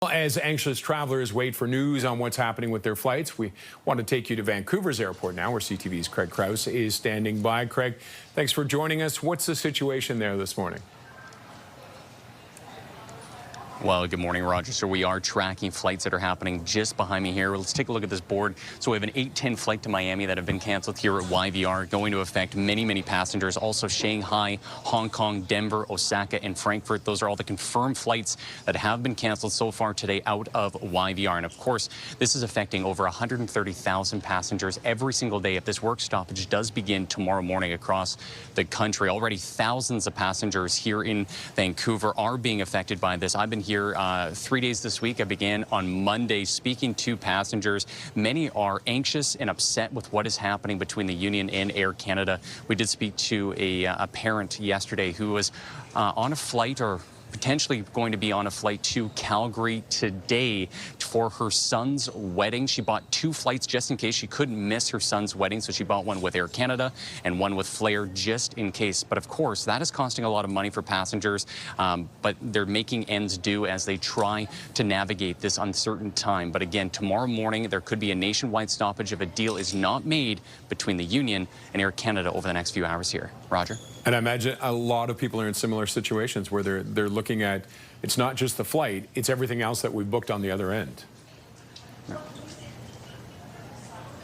As anxious travelers wait for news on what's happening with their flights, we want to take you to Vancouver's airport now, where CTV's Kraig Krause is standing by. Kraig, thanks for joining us. What's the situation there this morning? Well, good morning, Roger. So we are tracking flights that are happening just behind me here. Let's take a look at this board. So we have an 8:10 flight to Miami that have been canceled here at YVR, going to affect many passengers. Also Shanghai, Hong Kong, Denver, Osaka, and Frankfurt. Those are all the confirmed flights that have been canceled so far today out of YVR. And of course, this is affecting over 130,000 passengers every single day if this work stoppage does begin tomorrow morning across the country. Already thousands of passengers here in Vancouver are being affected by this. I've been here 3 days this week. I began on Monday speaking to passengers. Many are anxious and upset with what is happening between the union and Air Canada. We did speak to a parent yesterday who was on a flight, or potentially going to be on a flight to Calgary today for her son's wedding. She bought 2 flights just in case she couldn't miss her son's wedding. So she bought one with Air Canada and one with Flair just in case. But of course, that is costing a lot of money for passengers. But they're making ends due as they try to navigate this uncertain time. But again, tomorrow morning, there could be a nationwide stoppage if a deal is not made between the union and Air Canada over the next few hours here. Roger? And I imagine a lot of people are in similar situations where they're looking at, it's not just the flight, it's everything else that we've booked on the other end.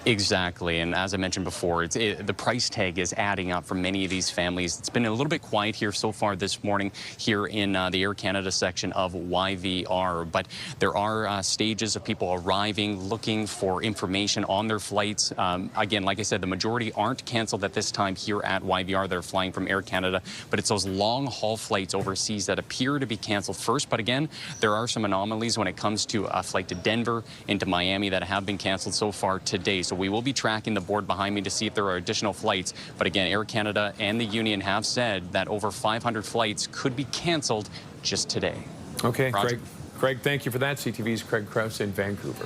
Exactly, and as I mentioned before, the price tag is adding up for many of these families. It's been a little bit quiet here so far this morning here in the Air Canada section of YVR, but there are stages of people arriving, looking for information on their flights. Again, like I said, the majority aren't canceled at this time here at YVR. They're flying from Air Canada, but it's those long-haul flights overseas that appear to be canceled first. But again, there are some anomalies when it comes to a flight to Denver into Miami that have been canceled so far today. So we will be tracking the board behind me to see if there are additional flights. But again, Air Canada and the union have said that over 500 flights could be canceled just today. Okay, Kraig, thank you for that. CTV's Kraig Krause in Vancouver.